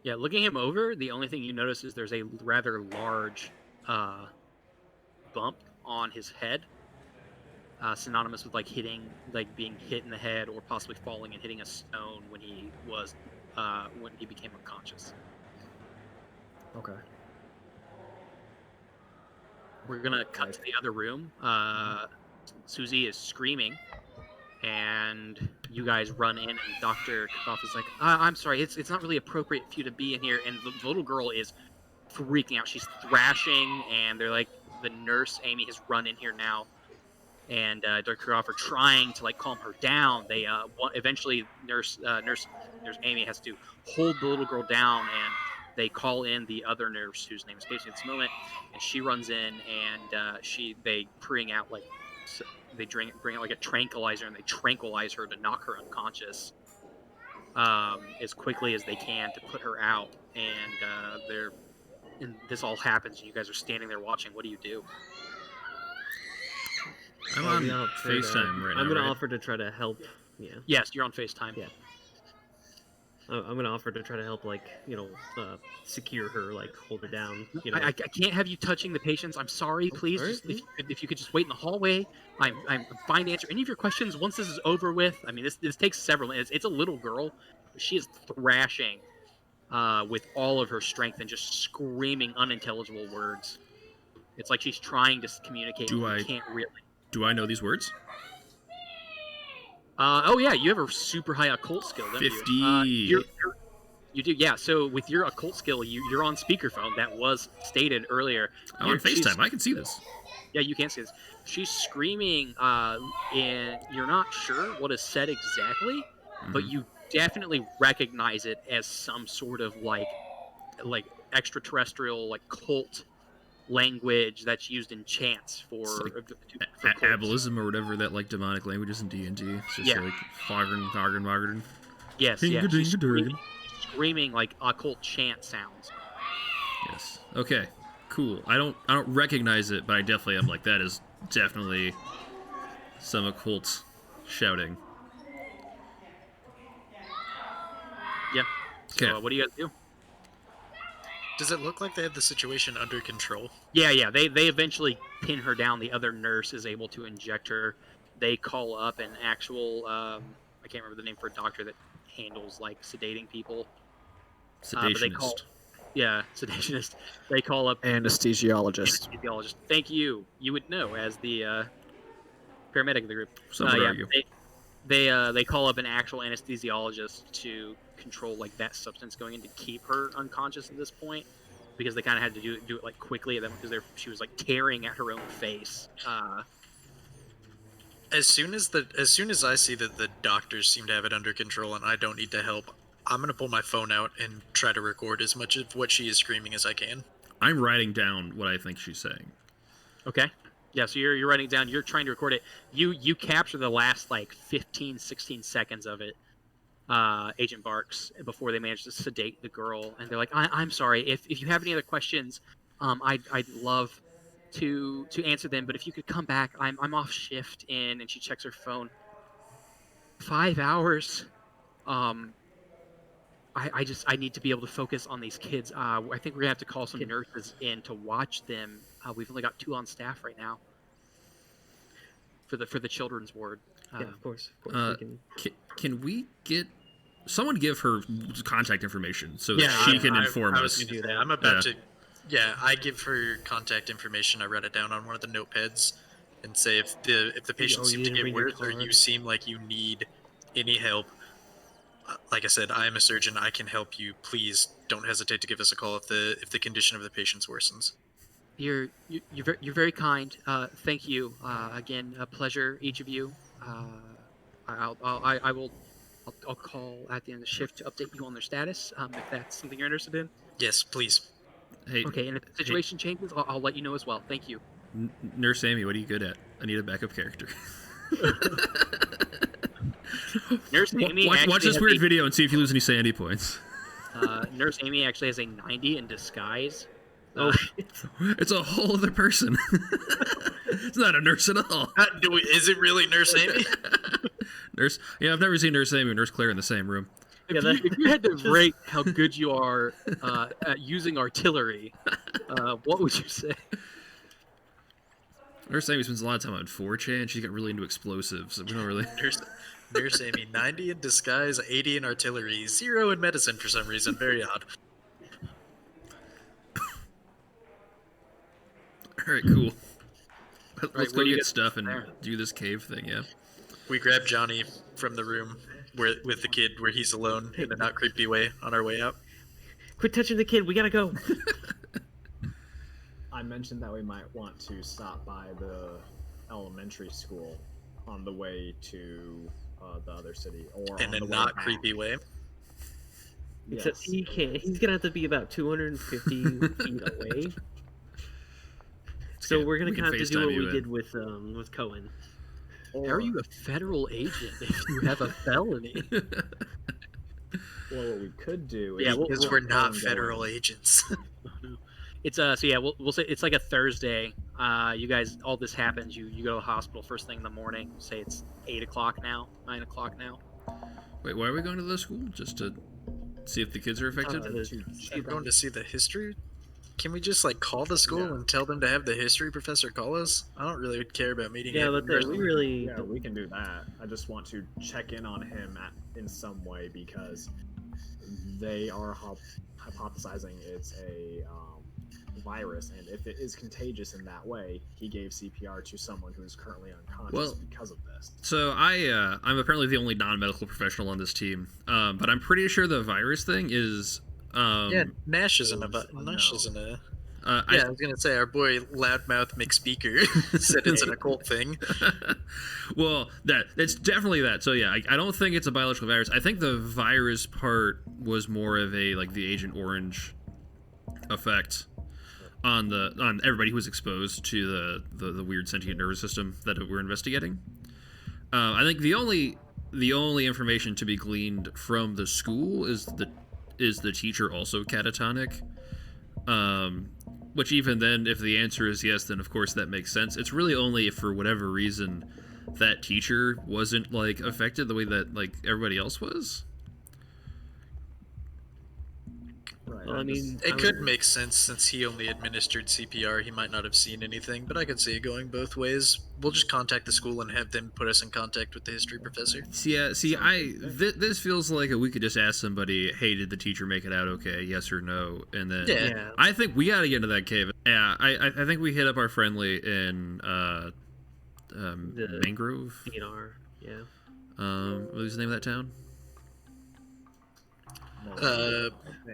Yeah, looking him over, the only thing you notice is there's a rather large bump on his head, synonymous with like being hit in the head or possibly falling and hitting a stone when he became unconscious. Okay. We're gonna cut to the other room. Susie is screaming, and you guys run in, and Dr. Kickoff is like, I'm sorry, it's not really appropriate for you to be in here. And the little girl is freaking out. She's thrashing, and they're like, the nurse, Amy, has run in here now. And Dr. Kickoff are trying to like calm her down. They eventually nurse Amy has to hold the little girl down, and they call in the other nurse whose name escapes me at this moment, and she runs in, and they bring out like a tranquilizer, and they tranquilize her to knock her unconscious as quickly as they can to put her out. And this all happens, and you guys are standing there watching. What do you do? I'm on FaceTime right now. I'm gonna right? offer to try to help. Yeah. Yes, you're on FaceTime. Yeah. I'm gonna offer to try to help, like, secure her, like hold her down. I can't have you touching the patients. I'm sorry. Please, right. just, if you could just wait in the hallway. I'm fine to answer any of your questions once this is over with. I mean, this takes several minutes. It's a little girl. She is thrashing with all of her strength and just screaming unintelligible words. It's like she's trying to communicate. Can't really. Do I know these words? Oh yeah, you have a super high occult skill, don't 50. you? You do, yeah. So with your occult skill, you're on speakerphone. That was stated earlier. I'm on FaceTime. I can see this. Yeah, you can see this. She's screaming, and you're not sure what is said exactly, but you definitely recognize it as some sort of like extraterrestrial, like cult language that's used in chants for ableism or whatever that like demonic language is in D&D. It's just like Fargren. Yes, yeah. She's screaming like occult chant sounds. Yes. Okay. Cool. I don't recognize it, but I definitely am like, that is definitely some occult shouting. Yeah. So what do you guys do? Does it look like they have the situation under control? Yeah. They eventually pin her down. The other nurse is able to inject her. They call up an actual I can't remember the name for a doctor that handles like sedating people. Sedationist. Sedationist. They call up anesthesiologist. Thank you. You would know as the paramedic of the group. They call up an actual anesthesiologist to control like that substance going in to keep her unconscious at this point, because they kind of had to do it like quickly because she was like tearing at her own face. As soon as I see that the doctors seem to have it under control and I don't need to help, I'm gonna pull my phone out and try to record as much of what she is screaming as I can. I'm writing down what I think she's saying. Okay. Yeah, so you're writing down, you're trying to record it. You capture the last like 15, 16 seconds of it, Agent Barks, before they manage to sedate the girl. And they're like, I'm sorry, if you have any other questions, I'd love to answer them, but if you could come back, I'm off shift and she checks her phone. 5 hours. I need to be able to focus on these kids. I think we're gonna have to call some nurses in to watch them. We've only got 2 on staff right now for the children's ward. Yeah, of course. Can we get someone give her contact information so that she can inform us? I'm about to. Yeah, I give her contact information. I write it down on one of the notepads and say if the patient seems to get worse or you seem like you need any help. Like I said, I am a surgeon. I can help you. Please don't hesitate to give us a call if the condition of the patients worsens. You're very kind. Thank you. Again, a pleasure, each of you. I'll call at the end of the shift to update you on their status. If that's something you're interested in. Yes, please. Hey. Okay, and if the situation changes, I'll let you know as well. Thank you. Nurse Amy, what are you good at? I need a backup character. Nurse Amy Watch this weird video and see if you lose any sanity points. Nurse Amy actually has a 90 in disguise. Oh shit! It's a whole other person. It's not a nurse at all. Is it really Nurse Amy? Nurse? Yeah, I've never seen Nurse Amy and Nurse Claire in the same room. If you had to rate how good you are at using artillery, what would you say? Nurse Amy spends a lot of time on 4chan. She got really into explosives. So we don't really. Nurse Amy, 90 in disguise, 80 in artillery, 0 in medicine for some reason. Very odd. All right, cool. Let's where go do you get get stuff and there? do this cave thing, yeah. We grab Johnny from the room with the kid where he's alone in a not creepy way on our way out. Quit touching the kid. We gotta go. I mentioned that we might want to stop by the elementary school on the way to the other city, or In on a the way not back. creepy way. Except Yes. he can't. He's gonna have to be about 250 feet away. So Okay, we're gonna we can kind of have to do FaceTime what you we in. did with Cohen. How are you a federal agent if you have a felony? Well, what we could do is Yeah, well, Because have we're not Cohen go federal in. agents. It's so yeah, we'll say it's like a Thursday. You guys, all this happens. You go to the hospital first thing in the morning. Say it's 8 o'clock now, 9 o'clock now. Wait, why are we going to the school? Just to see if the kids are affected? To We're check going on- to see the history? Can we just call the school Yeah. and tell them to have the history professor call us? I don't really care about meeting Yeah, him but in then person. we really Yeah, don't. we can do that. I just want to check in on him in some way because they are hypothesizing it's a virus, and if it is contagious in that way, he gave CPR to someone who is currently unconscious Well, because of this. So I'm apparently the only non-medical professional on this team, but I'm pretty sure the virus thing is. Yeah, Nash isn't it's Nash isn't a. I Yeah, I was gonna say our boy Loudmouth McSpeaker said it's an occult thing. well, it's definitely that. So yeah, I don't think it's a biological virus. I think the virus part was more of a the Agent Orange effect on everybody who was exposed to the weird sentient nervous system that we're investigating. I think the only information to be gleaned from the school is the teacher also catatonic. Which even then, if the answer is yes, then of course that makes sense. It's really only if for whatever reason that teacher wasn't affected the way that everybody else was. Right. Well, I mean, It could make sense since he only administered CPR. He might not have seen anything, but I could see it going both ways. We'll just contact the school and have them put us in contact with the history professor. This feels like we could just ask somebody, hey, did the teacher make it out okay? Yes or no? And then Yeah. I think we gotta get into that cave. Yeah, I think we hit up our friendly in Mangrove. DNR, yeah. What was the name of that town?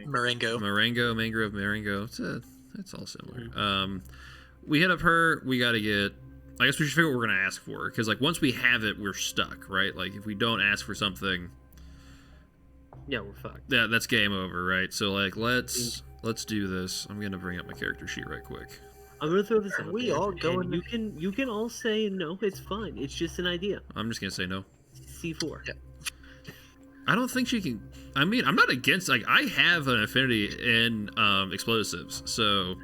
Marengo. Mangrove, Marengo. It's all similar. We hit up her. We got to get. I guess we should figure out what we're gonna ask for, because once we have it, we're stuck, right? If we don't ask for something, Yeah, we're fucked. yeah, that's game over, right? So let's do this. I'm gonna bring up my character sheet right quick. I'm gonna throw this out. we there, all go and you can all say no. It's fine. It's just an idea. I'm just gonna say no. C4. Yeah. I don't think she can. I mean, I'm not against. I have an affinity in explosives, so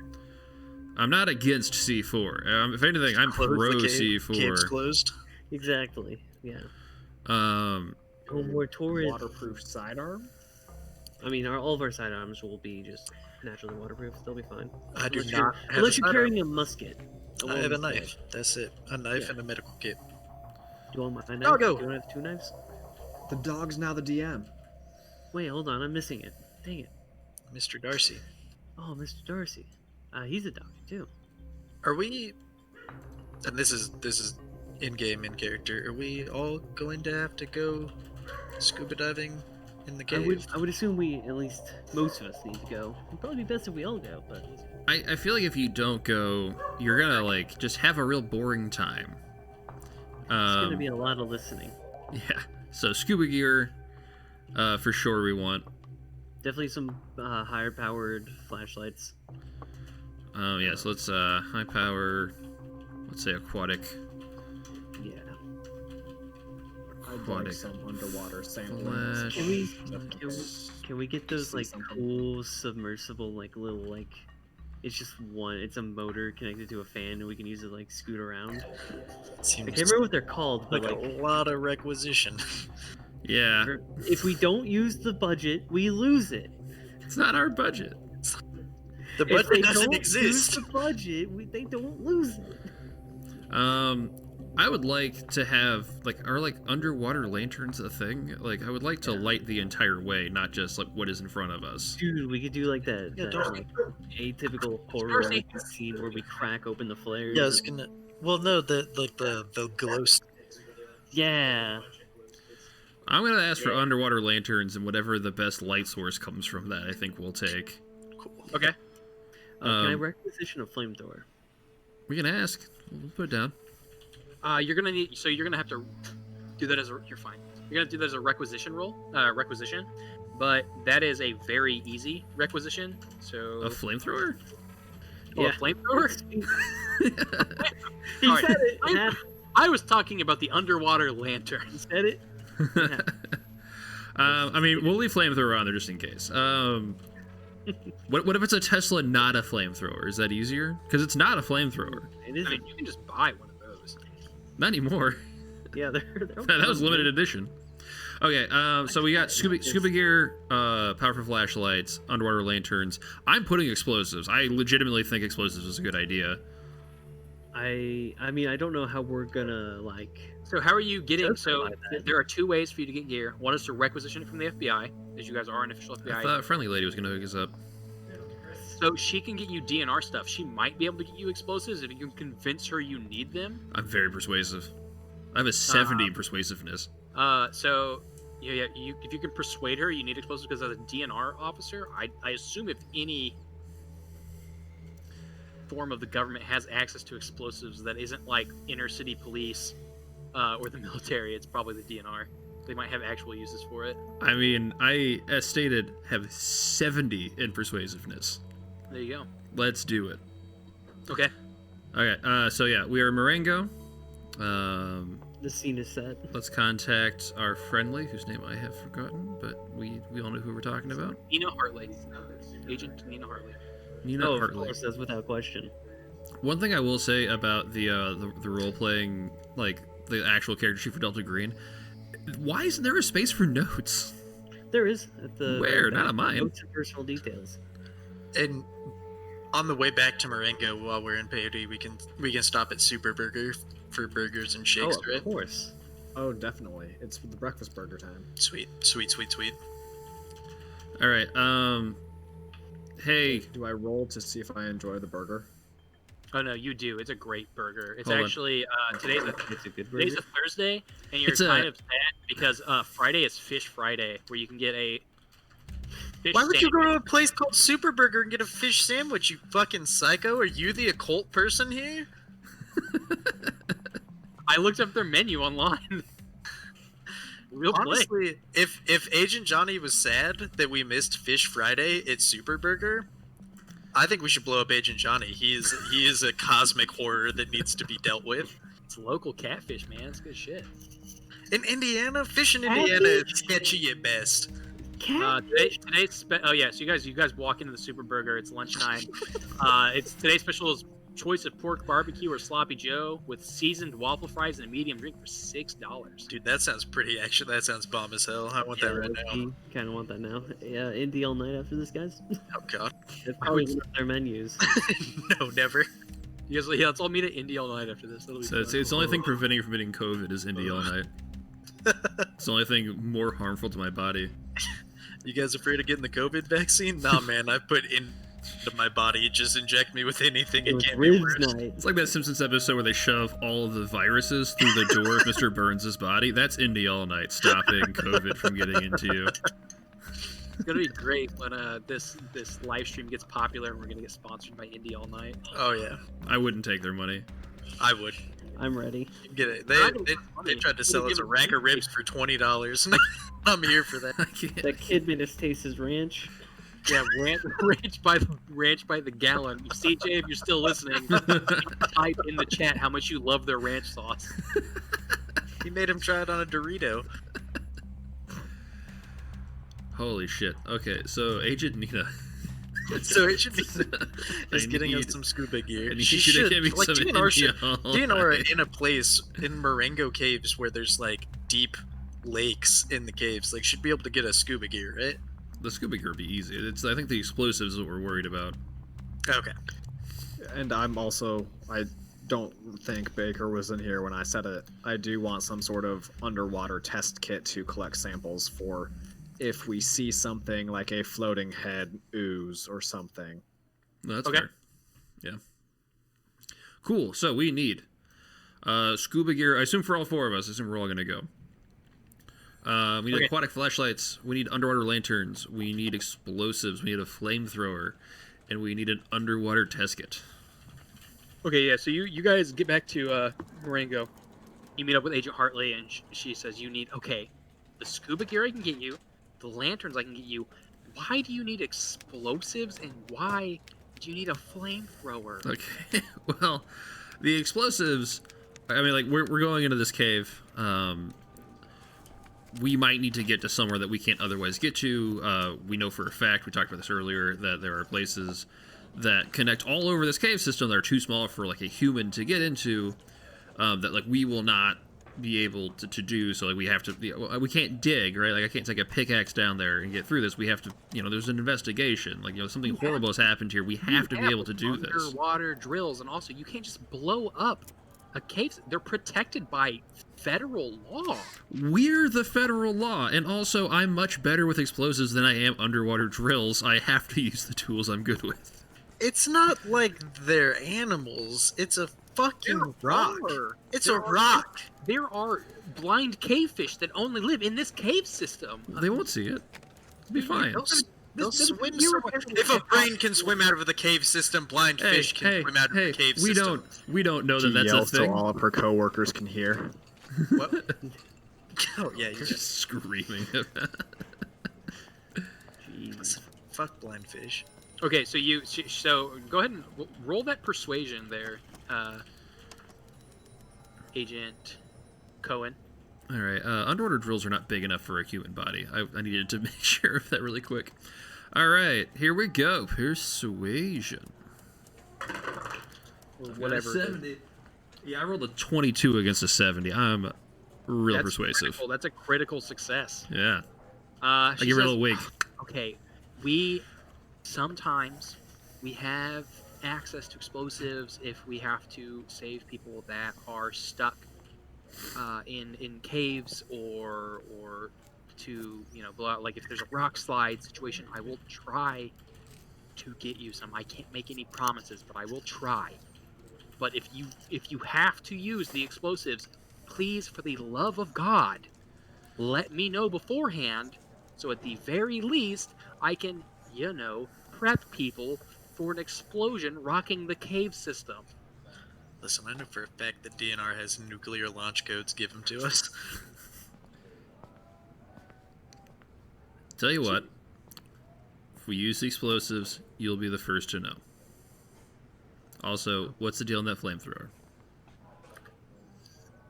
I'm not against C4. If anything, I'm Close pro the cave. C4. Cave's closed. Exactly. Yeah. Um, Go more towards. Waterproof sidearm. I mean, all of our sidearms will be just naturally waterproof. They'll be fine. I do Unless not you're- have Unless a you're sidearm. carrying a musket. I have a long knife. blade. That's it. A knife Yeah. and a medical kit. Do you want my knife? Doggo. Do you want to have 2 knives? The dog's now the DM. Wait, hold on. I'm missing it. Dang it. Mr. Darcy. Oh, Mr. Darcy. He's a doctor too. Are we? And this is in game, in character. Are we all going to have to go scuba diving in the cave? I would assume at least most of us need to go. It'd probably be best if we all go, but I feel like if you don't go, you're gonna just have a real boring time. it's gonna be a lot of listening. Yeah. So scuba gear, for sure we want. Definitely some higher powered flashlights. Yeah. So let's high power. Let's say aquatic. Yeah. like some underwater sampling. Flash. Can we get those See like something. cool submersible like little like it's just one it's a motor connected to a fan and we can use it like scoot around. I Seems can't remember what they're called, but like a lot of requisition. Yeah, if we don't use the budget, we lose it. it's not our budget. The If they budget doesn't don't exist. use the budget, they don't lose it. I would like to have are underwater lanterns a thing? Like, I would like to light the entire way, not just like what is in front of us. Dude, we could do like that, Yeah, that Darcy. like, atypical horror scene where we crack open the flares. Yeah, I was and- gonna. Well, no, the glow. Yeah. I'm gonna ask for underwater lanterns, and whatever the best light source comes from that, I think we'll take. Cool. Okay. Can I Um, requisition a flamethrower? We can ask. We'll put it down. You're gonna need. So you're gonna have to do that as a. You're fine. You're gonna do that as a requisition roll. Requisition, but that is a very easy requisition. So A flamethrower? a Yeah. flamethrower. He All right. said it. I was talking about the underwater lantern. He said it. I mean, we'll leave flamethrower on there just in case. What if it's a Tesla, not a flamethrower? Is that easier? Because it's not a flamethrower. It is. I mean, you can just buy one of those. Not anymore. Yeah, they're That was limited edition. Okay, so we got scuba gear, powerful flashlights, underwater lanterns. I'm putting explosives. I legitimately think explosives is a good idea. I mean, I don't know how we're gonna like. So how are you getting? So Justify that. there are two ways for you to get gear. One is to requisition it from the FBI, as you guys are an official I FBI. thought Friendly Lady was going to hook us up. So she can get you DNR stuff. She might be able to get you explosives if you can convince her you need them. I'm very persuasive. I have a 70 persuasiveness. So yeah, if you can persuade her, you need explosives because as a DNR officer, I assume if any form of the government has access to explosives that isn't like inner city police or the military, it's probably the DNR. They might have actual uses for it. I mean, I, as stated, have 70 in persuasiveness. There you go. Let's do it. Okay. Okay, so yeah, we are Marengo. The scene is set. Let's contact our friendly, whose name I have forgotten, but we all know who we're talking about. Nina Hartley. Agent Nina Hartley. Nina Oh, of Hartley. course, that's without question. One thing I will say about the role playing, like the actual character sheet for Delta Green, why isn't there a space for notes? There is at the Where? Not on mine. Notes and personal details. And on the way back to Marengo, while we're in peyote, we can stop at Super Burger for burgers and shakes, Oh, right? of course. Oh, definitely. It's the breakfast burger time. Sweet, sweet, sweet, sweet. All right. Hey, Do I roll to see if I enjoy the burger? Oh no, you do. It's a great burger. It's Hold on. actually today's a It's a good today's burger. a Thursday, and you're It's a- kind of sad because Friday is Fish Friday, where you can get a fish Why would you go sandwich. to a place called Super Burger and get a fish sandwich, you fucking psycho? Are you the occult person here? I looked up their menu online. Real play. Honestly, if Agent Johnny was sad that we missed Fish Friday at Super Burger, I think we should blow up Agent Johnny. He is a cosmic horror that needs to be dealt with. It's local catfish, man. It's good shit. In Indiana, fish in Indiana is sketchy at best. Oh yeah, so you guys walk into the Super Burger. It's lunchtime. It's today's special is choice of pork barbecue or sloppy Joe with seasoned waffle fries and a medium drink for $6. Dude, that sounds pretty. Actually, that sounds bomb as hell. I want that right now. Kind of want that now. Yeah, indie all night after this, guys. Oh god, That's probably one of their menus. no, never. You guys, yeah, let's all meet at Indie all night after this. That'll be so it's fun. the only thing preventing you from getting COVID is Indie all night. It's the only thing more harmful to my body. You guys afraid of getting the COVID vaccine? Nah, man, I put into my body. Just inject me with anything. It It was can't be ribs worse. night. It's like that Simpsons episode where they shove all of the viruses through the door of Mr. Burns' body. That's Indie all night, stopping COVID from getting into you. It's gonna be great when this live stream gets popular and we're gonna get sponsored by Indie all night. Oh yeah, I wouldn't take their money. I would I'm ready. get it. Not They funny. tried to sell us a rack of ribs for $20. I'm here for that. I can't. That kid made us taste his ranch. Yeah, ranch by the gallon. CJ, if you're still listening, type in the chat how much you love their ranch sauce. He made him try it on a Dorito. Holy shit. Okay, so Agent Nina. So Agent Nina is getting us some scuba gear. I need She you to should, give me like, some DNR are in a place in Marengo Caves where there's like deep lakes in the caves. Like, should be able to get us scuba gear, right? The scuba gear would be easy. I think the explosives is what we're worried about. Okay. And I don't think Baker was in here when I said it. I do want some sort of underwater test kit to collect samples for if we see something like a floating head ooze or something. No, that's fair. Yeah. Cool. So we need scuba gear. I assume for all four of us. I assume we're all going to go. We need aquatic flashlights. We need underwater lanterns. We need explosives. We need a flamethrower. And we need an underwater test kit. Okay, yeah, so you guys get back to Marengo. You meet up with Agent Hartley, and she says you need, okay, the scuba gear I can get you, the lanterns I can get you. Why do you need explosives, and why do you need a flamethrower? Okay, well, the explosives, I mean, like, we're going into this cave. We might need to get to somewhere that we can't otherwise get to. We know for a fact, we talked about this earlier, that there are places that connect all over this cave system that are too small for, like, a human to get into, that, like, we will not be able to do. So, like, we have to, we can't dig, right? Like, I can't take a pickaxe down there and get through this. We have to, there's an investigation. Like, something horrible has happened here. We have to be able to do this. Underwater drills, and also you can't just blow up a cave. They're protected by federal law. We're the federal law, and also I'm much better with explosives than I am underwater drills. I have to use the tools I'm good with. It's not like they're animals. It's a fucking rock. It's a rock. There are blind cavefish that only live in this cave system. They won't see it. It'll be fine. They'll swim somewhere. If a brain can swim out of the cave system, blind fish can swim out of the cave system. We don't know that that's a thing. So all of her coworkers can hear. What? Oh yeah, you're just screaming. Jeez. Fuck blind fish. Okay, so go ahead and roll that persuasion there, Agent Cohen. All right, underwater drills are not big enough for a human body. I needed to make sure of that really quick. All right, here we go. Persuasion. Whatever. 70. Yeah, I rolled a 22 against a 70. I'm real persuasive. Critical. That's a critical success. Yeah. I give her a little wig. Okay, sometimes we have access to explosives if we have to save people that are stuck in caves or to blow out. Like if there's a rock slide situation, I will try to get you some. I can't make any promises, but I will try. But if you have to use the explosives, please, for the love of God, let me know beforehand, so at the very least I can prep people for an explosion rocking the cave system. Listen, I know for a fact that DNR has nuclear launch codes given to us. Tell you what, if we use the explosives, you'll be the first to know. Also, what's the deal on that flamethrower?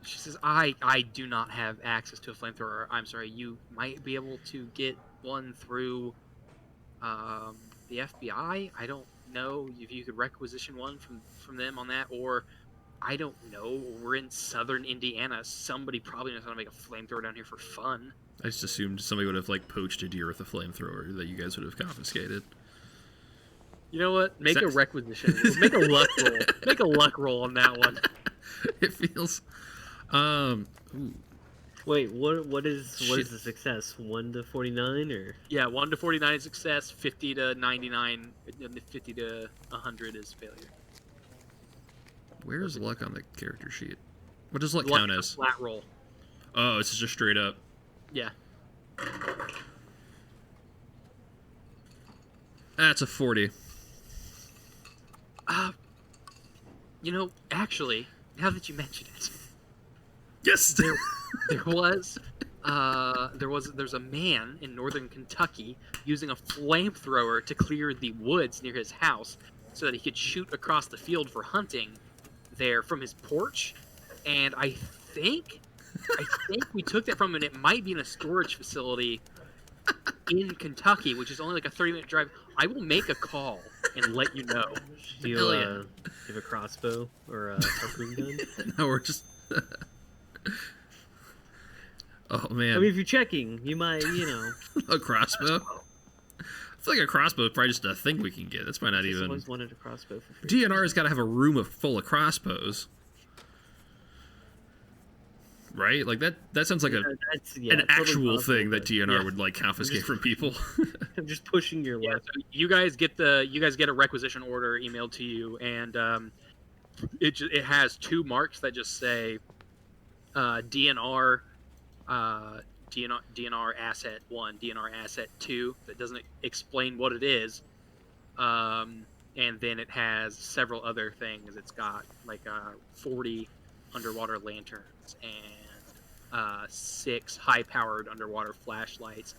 She says, I do not have access to a flamethrower. I'm sorry, you might be able to get one through the FBI. I don't know if you could requisition one from them on that, or I don't know. We're in southern Indiana. Somebody probably knows how to make a flamethrower down here for fun. I just assumed somebody would have poached a deer with a flamethrower that you guys would have confiscated. You know what? Make a requisition. Make a luck roll. Make a luck roll on that one. It feels. Ooh. Wait, what is the success? 1 to 49 or? Yeah, 1 to 49 is success. 50 to 99, 50 to 100 is failure. Where's luck on the character sheet? What does luck count as? Flat roll. Oh, it's just straight up. Yeah. That's a 40. Actually, now that you mention it, yes, there's a man in northern Kentucky using a flamethrower to clear the woods near his house so that he could shoot across the field for hunting there from his porch, and I think I think we took that from, and it might be in a storage facility in Kentucky, which is only like a 30-minute drive. I will make a call and let you know. Do you, Hell yeah. do you have a crossbow or a harpoon gun? No, we're just. Oh man. I mean, if you're checking, you might, A crossbow. I feel like a crossbow is probably just a thing we can get. That's probably not I even. always wanted a crossbow for free. DNR's got to have a room full of crossbows. Right? Like that sounds like an totally actual possible, thing that but- DNR would like confiscate from people. I'm just pushing your Yeah, luck. so you guys get a requisition order emailed to you, and it has 2 marks that just say DNR asset 1, DNR asset 2. That doesn't explain what it is, and then it has several other things. It's got like 40 underwater lanterns and 6 high-powered underwater flashlights,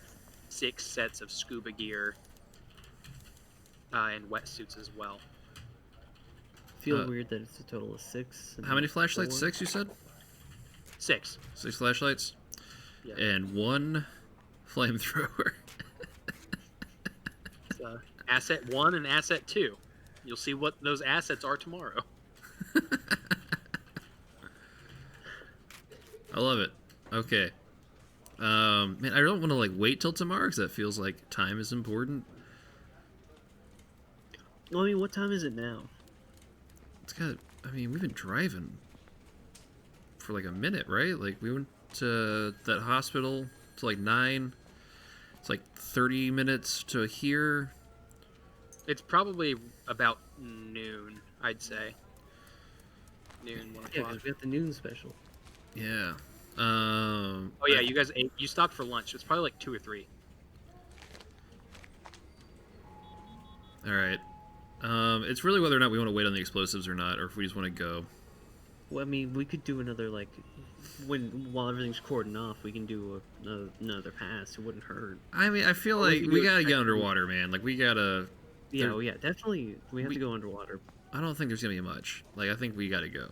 6 sets of scuba gear, and wetsuits as well. Feel weird that it's a total of 6. and How many not flashlights? 4. 6, you said? 6. 6 flashlights? Yeah. And 1 flamethrower. It's, asset 1 and asset 2. You'll see what those assets are tomorrow. I love it. Okay. Man, I don't want to like wait till tomorrow because that feels like time is important. Well, I mean, what time is it now? I mean, we've been driving for like a minute, right? Like we went to that hospital to like 9. It's like 30 minutes to here. It's probably about noon, I'd say. Noon, 1 Yeah, o'clock. because we got the noon special. Yeah. Oh yeah, you guys ate. You stopped for lunch. It's probably like 2 or 3. All right. It's really whether or not we want to wait on the explosives or not, or if we just want to go. Well, I mean, we could do another, like, while everything's cordoned off, we can do another pass. It wouldn't hurt. I mean, I feel Or we like can we do it gotta get next underwater, man. Like we gotta. Yeah, There- well, yeah, definitely. We have We- to go underwater. I don't think there's gonna be much. Like I think we gotta go.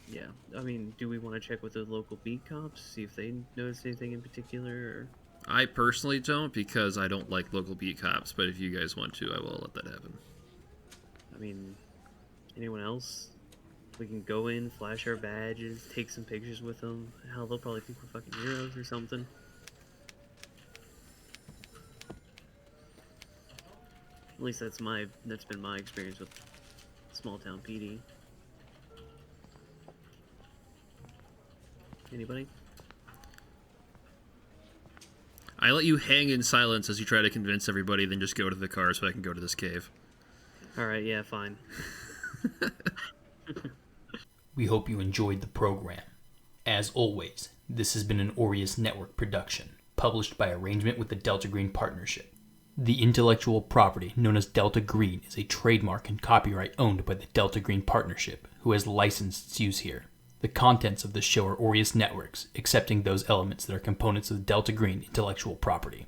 Yeah, I mean, do we want to check with the local beat cops, see if they notice anything in particular? Or... I personally don't because I don't like local beat cops. But if you guys want to, I will let that happen. I mean, anyone else? We can go in, flash our badges, take some pictures with them. Hell, they'll probably think we're fucking heroes or something. At least that's been my experience with small town PD. Anybody? I let you hang in silence as you try to convince everybody, then just go to the car so I can go to this cave. Alright, yeah, fine. We hope you enjoyed the program. As always, this has been an Aureus Network production, published by arrangement with the Delta Green Partnership. The intellectual property known as Delta Green is a trademark and copyright owned by the Delta Green Partnership, who has licensed its use here. The contents of this show are Aureus Networks, excepting those elements that are components of the Delta Green intellectual property.